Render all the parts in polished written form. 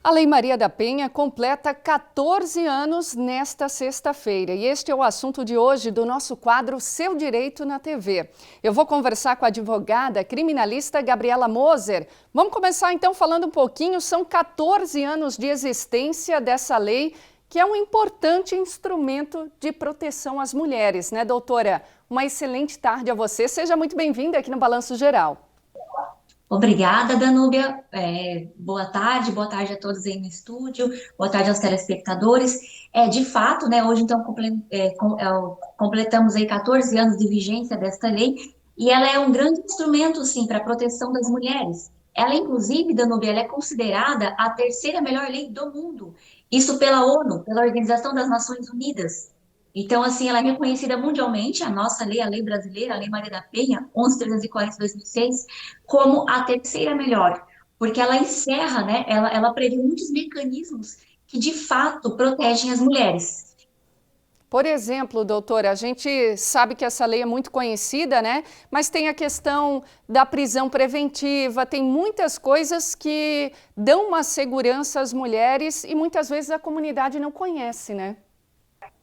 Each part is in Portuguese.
A Lei Maria da Penha completa 14 anos nesta sexta-feira e este é o assunto de hoje do nosso quadro Seu Direito na TV. Eu vou conversar com a advogada criminalista Gabriela Moser. Vamos começar então falando um pouquinho, são 14 anos de existência dessa lei, que é um importante instrumento de proteção às mulheres, né, doutora? Uma excelente tarde a você, seja muito bem-vinda aqui no Balanço Geral. Obrigada, Danúbia. Boa tarde a todos aí no estúdio, boa tarde aos telespectadores. De fato, né, hoje então completamos aí 14 anos de vigência desta lei e ela é um grande instrumento, sim, para a proteção das mulheres. Ela, inclusive, Danúbia, ela é considerada a terceira melhor lei do mundo, isso pela ONU, pela Organização das Nações Unidas. Então, assim, ela é reconhecida mundialmente, a nossa lei, a lei brasileira, a Lei Maria da Penha, 11.340 de 2006, como a terceira melhor, porque ela encerra, né, ela prevê muitos mecanismos que, de fato, protegem as mulheres. Por exemplo, doutora, a gente sabe que essa lei é muito conhecida, né? Mas tem a questão da prisão preventiva, tem muitas coisas que dão uma segurança às mulheres e muitas vezes a comunidade não conhece, né?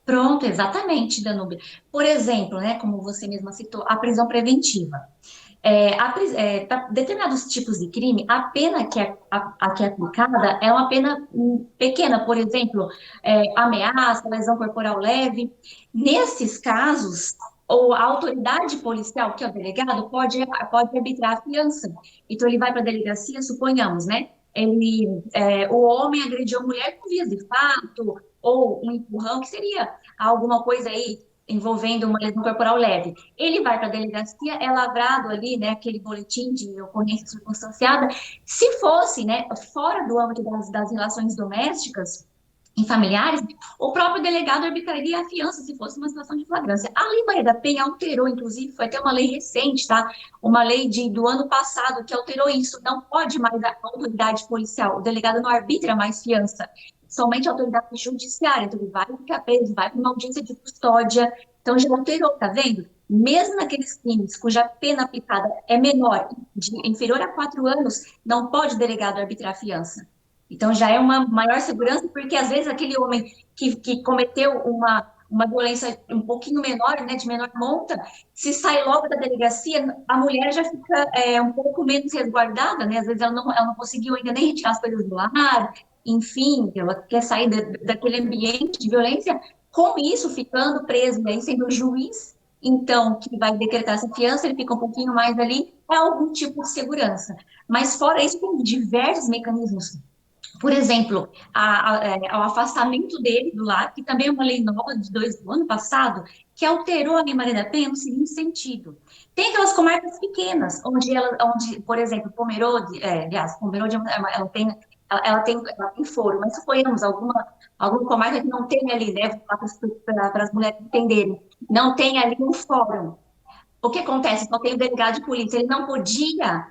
Pronto, exatamente, Danúbia. Por exemplo, né, como você mesma citou, a prisão preventiva. Para determinados tipos de crime, a pena que é aplicada é uma pena pequena, por exemplo, ameaça, lesão corporal leve. Nesses casos, ou a autoridade policial, que é o delegado, pode arbitrar a fiança. Então, ele vai para a delegacia, suponhamos, né? O homem agrediu a mulher com vias de fato, ou um empurrão, que seria alguma coisa aí envolvendo uma lesão corporal leve. Ele vai para a delegacia, é lavrado ali, né, aquele boletim de ocorrência circunstanciada. Se fosse, né, fora do âmbito das relações domésticas e familiares, o próprio delegado arbitraria a fiança se fosse uma situação de flagrância. A Lei Maria da Penha alterou, inclusive, foi até uma lei recente, tá? Uma lei do ano passado que alterou isso. Não pode mais a autoridade policial, o delegado não arbitra mais fiança, somente a autoridade judiciária. Então, ele vai ficar preso, vai para uma audiência de custódia. Então, já alterou, tá vendo? Mesmo naqueles crimes cuja pena aplicada é menor, inferior a 4 anos, não pode o delegado arbitrar fiança. Então, já é uma maior segurança, porque às vezes aquele homem que cometeu uma violência um pouquinho menor, né, de menor monta, se sai logo da delegacia, a mulher já fica um pouco menos resguardada, né? Às vezes ela não conseguiu ainda nem retirar as coisas do lar, enfim, ela quer sair daquele ambiente de violência, com isso ficando preso, e aí sendo o juiz, então, que vai decretar essa fiança, ele fica um pouquinho mais ali, é algum tipo de segurança. Mas fora isso, tem diversos mecanismos, por exemplo, ao afastamento dele do lar, que também é uma lei nova do ano passado, que alterou a Lei Maria da Penha no seguinte sentido. Tem aquelas comarcas pequenas, onde por exemplo, Pomerode, ela tem foro, mas suponhamos alguma comarca que não tem ali, né, para as mulheres entenderem, não tem ali um fórum. O que acontece? Só tem o delegado de polícia, ele não podia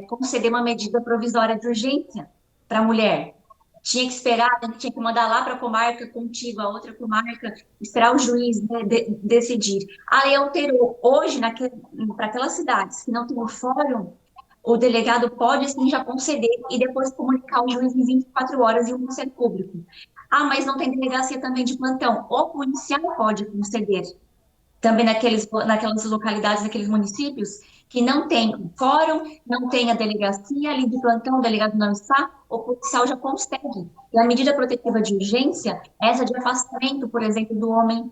conceder uma medida provisória de urgência para a mulher. Tinha que esperar, tinha que mandar lá para a comarca contigo, a outra comarca, esperar o juiz, né, decidir. A lei alterou. Hoje, para aquelas cidades que não tem o fórum, o delegado pode, sim, já conceder e depois comunicar ao juiz em 24 horas em um Ministério Público. Ah, mas não tem delegacia também de plantão. O policial pode conceder também naquelas localidades, naqueles municípios, que não tem fórum, não tem a delegacia ali de plantão, o delegado não está, o policial já consegue. E a medida protetiva de urgência, essa de afastamento, por exemplo, do homem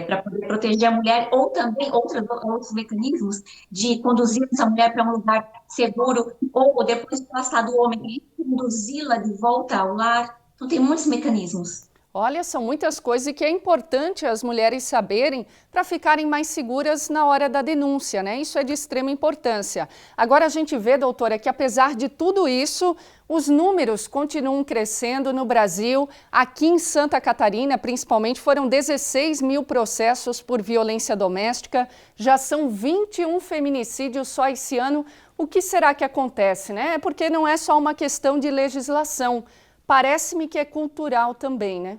para poder proteger a mulher, ou também outros mecanismos de conduzir essa mulher para um lugar seguro, ou depois de afastar do homem, conduzi-la de volta ao lar. Então, tem muitos mecanismos. Olha, são muitas coisas que é importante as mulheres saberem para ficarem mais seguras na hora da denúncia, né? Isso é de extrema importância. Agora a gente vê, doutora, que apesar de tudo isso, os números continuam crescendo no Brasil. Aqui em Santa Catarina, principalmente, foram 16 mil processos por violência doméstica. Já são 21 feminicídios só esse ano. O que será que acontece, né? Porque não é só uma questão de legislação. Parece-me que é cultural também, né?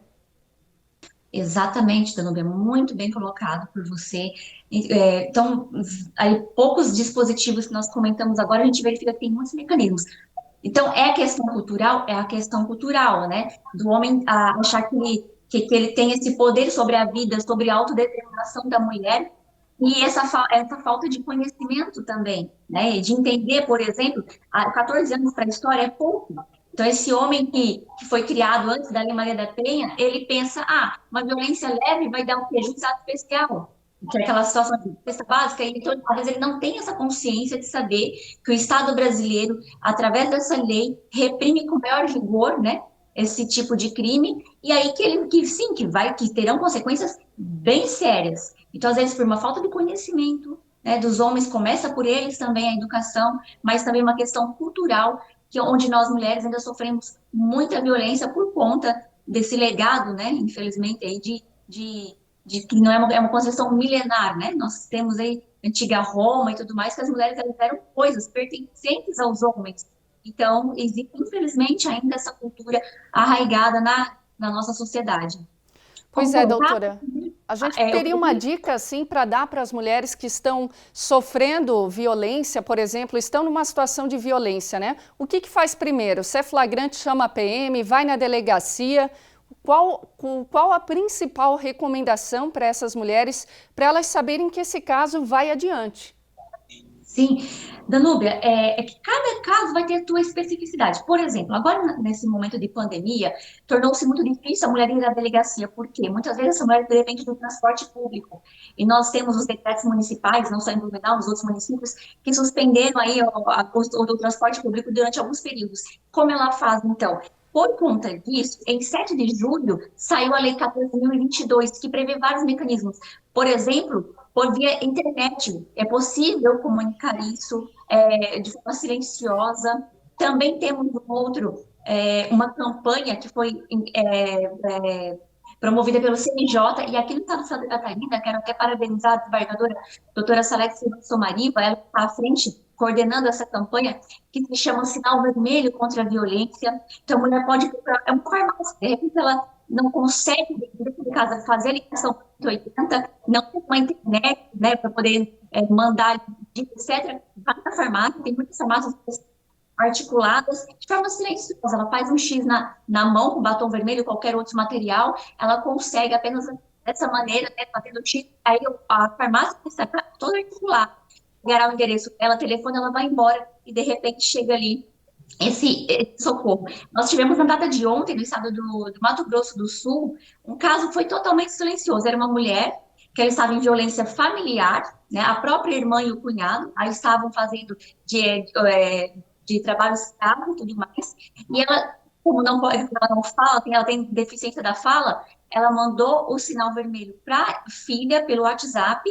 Exatamente, Danúbia, muito bem colocado por você. Então, aí poucos dispositivos que nós comentamos agora, a gente verifica que tem muitos mecanismos. Então, é a questão cultural? É a questão cultural, né? Do homem achar que ele tem esse poder sobre a vida, sobre a autodeterminação da mulher, e essa falta de conhecimento também, né? De entender, por exemplo, 14 anos para a história é pouco. Então, esse homem que foi criado antes da Lei Maria da Penha, ele pensa, uma violência leve vai dar o quê? Juizado especial, que é aquela situação de defesa básica, e então, às vezes ele não tem essa consciência de saber que o Estado brasileiro, através dessa lei, reprime com maior rigor, né, esse tipo de crime, e aí que terão consequências bem sérias. Então, às vezes, por uma falta de conhecimento, né, dos homens, começa por eles também a educação, mas também uma questão cultural, onde nós mulheres ainda sofremos muita violência por conta desse legado, né, infelizmente, aí de que não é uma construção milenar, né? Nós temos aí antiga Roma e tudo mais, que as mulheres elas eram coisas pertencentes aos homens. Então, existe, infelizmente, ainda essa cultura arraigada na nossa sociedade. Como Pois é, voltar? doutora. A gente Eu teria uma dica, assim, para dar para as mulheres que estão sofrendo violência, por exemplo, estão numa situação de violência, né? O que faz primeiro? Se é flagrante, chama a PM, vai na delegacia. Qual a principal recomendação para essas mulheres, para elas saberem que esse caso vai adiante? Sim, Danúbia, é que cada caso vai ter a sua especificidade. Por exemplo, agora nesse momento de pandemia, tornou-se muito difícil a mulher ir à delegacia, porque muitas vezes essa mulher depende do transporte público. E nós temos os decretos municipais, não só em Blumenau, nos outros municípios, que suspenderam aí o transporte público durante alguns períodos. Como ela faz, então? Por conta disso, em 7 de julho, saiu a Lei 14.022, que prevê vários mecanismos. Por exemplo, por via internet, é possível comunicar isso de forma silenciosa. Também temos uma campanha que foi promovida pelo CNJ, e aqui no estado de Santa Catarina, quero até parabenizar a desembargadora doutora Salete Silva Somariva, ela está à frente, coordenando essa campanha, que se chama Sinal Vermelho contra a Violência. Então, a mulher pode procurar, é uma farmácia, de repente ela não consegue, dentro de casa, fazer a ligação 180, não tem uma internet, né, para poder mandar, etc. Vai na farmácia, tem muitas farmácias articuladas, de forma silenciosa. Ela faz um X na mão, com batom vermelho, qualquer outro material, ela consegue apenas dessa maneira, né, fazendo o X, aí a farmácia está toda articulada, pegará o endereço dela, telefone, ela vai embora e de repente chega ali esse socorro. Nós tivemos na data de ontem, no estado do Mato Grosso do Sul, um caso que foi totalmente silencioso. Era uma mulher que ela estava em violência familiar, né? A própria irmã e o cunhado aí estavam fazendo de trabalho escravo e tudo mais. E ela, como ela não fala, ela tem deficiência da fala, ela mandou o sinal vermelho para a filha pelo WhatsApp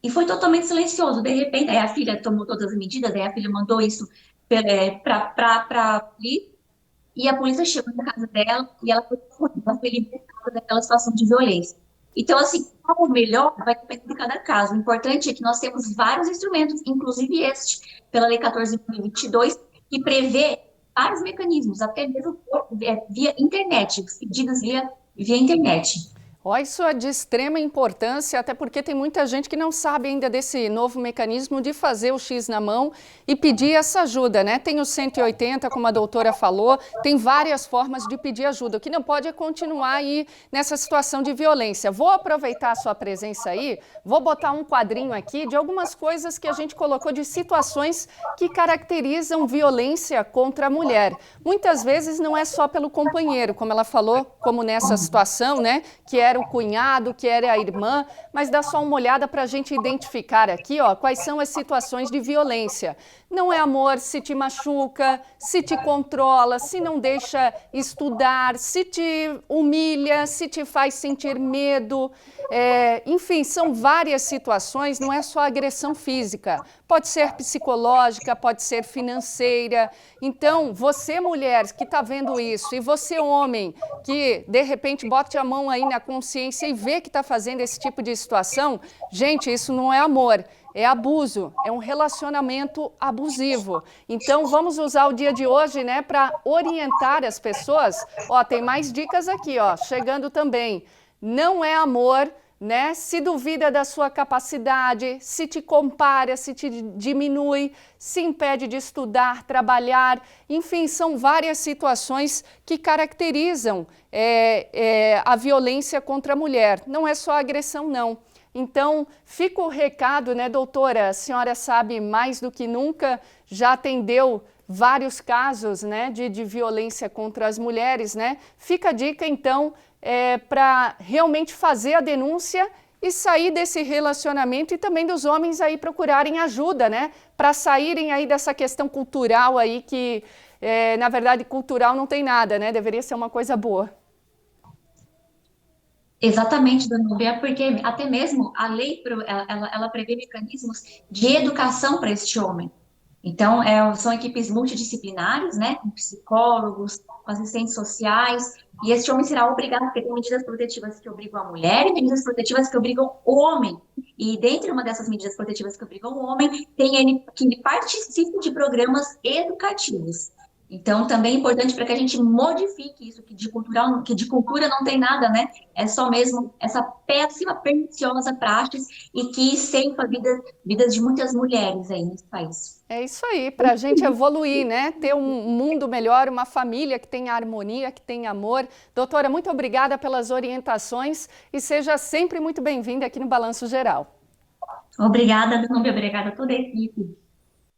e foi totalmente silencioso. De repente, aí a filha tomou todas as medidas, aí a filha mandou isso para a polícia, e a polícia chegou na casa dela e ela foi libertada daquela situação de violência. Então, assim, qual o melhor vai depender de cada caso. O importante é que nós temos vários instrumentos, inclusive este, pela Lei 14.022, que prevê vários mecanismos, até mesmo via internet, pedidos via internet. Ó, isso é de extrema importância, até porque tem muita gente que não sabe ainda desse novo mecanismo de fazer o X na mão e pedir essa ajuda, né? Tem o 180, como a doutora falou, tem várias formas de pedir ajuda. O que não pode é continuar aí nessa situação de violência. Vou aproveitar a sua presença aí, vou botar um quadrinho aqui de algumas coisas que a gente colocou de situações que caracterizam violência contra a mulher. Muitas vezes não é só pelo companheiro, como ela falou, como nessa situação, né? Que era o cunhado, que era a irmã, mas dá só uma olhada para a gente identificar aqui, ó, quais são as situações de violência. Não é amor se te machuca, se te controla, se não deixa estudar, se te humilha, se te faz sentir medo. Enfim, são várias situações, não é só agressão física. Pode ser psicológica, pode ser financeira. Então, você mulher que está vendo isso e você homem que de repente bote a mão aí na consciência e vê que está fazendo esse tipo de situação, gente, isso não é amor. É abuso, é um relacionamento abusivo. Então, vamos usar o dia de hoje, né, para orientar as pessoas. Ó, tem mais dicas aqui, ó, chegando também. Não é amor, né? Se duvida da sua capacidade, se te compara, se te diminui, se impede de estudar, trabalhar, enfim, são várias situações que caracterizam a violência contra a mulher. Não é só agressão, não. Então, fica o recado, né, doutora? A senhora sabe mais do que nunca, já atendeu vários casos, né, de violência contra as mulheres, né? Fica a dica, então, para realmente fazer a denúncia e sair desse relacionamento e também dos homens aí procurarem ajuda, né? Para saírem aí dessa questão cultural aí que, na verdade, cultural não tem nada, né? Deveria ser uma coisa boa. Exatamente, Danúbia, porque até mesmo a lei ela prevê mecanismos de educação para este homem. Então, são equipes multidisciplinares, né, com psicólogos, com assistentes sociais, e este homem será obrigado, porque tem medidas protetivas que obrigam a mulher e medidas protetivas que obrigam o homem. E dentre uma dessas medidas protetivas que obrigam o homem, tem ele que ele participe de programas educativos. Então, também é importante para que a gente modifique isso, que de cultura não tem nada, né? É só mesmo essa péssima, perniciosa prática e que ceifa vidas de muitas mulheres aí nesse país. É isso aí, para a gente evoluir, né? Ter um mundo melhor, uma família que tenha harmonia, que tenha amor. Doutora, muito obrigada pelas orientações e seja sempre muito bem-vinda aqui no Balanço Geral. Obrigada, Danúbia, obrigada a toda a equipe.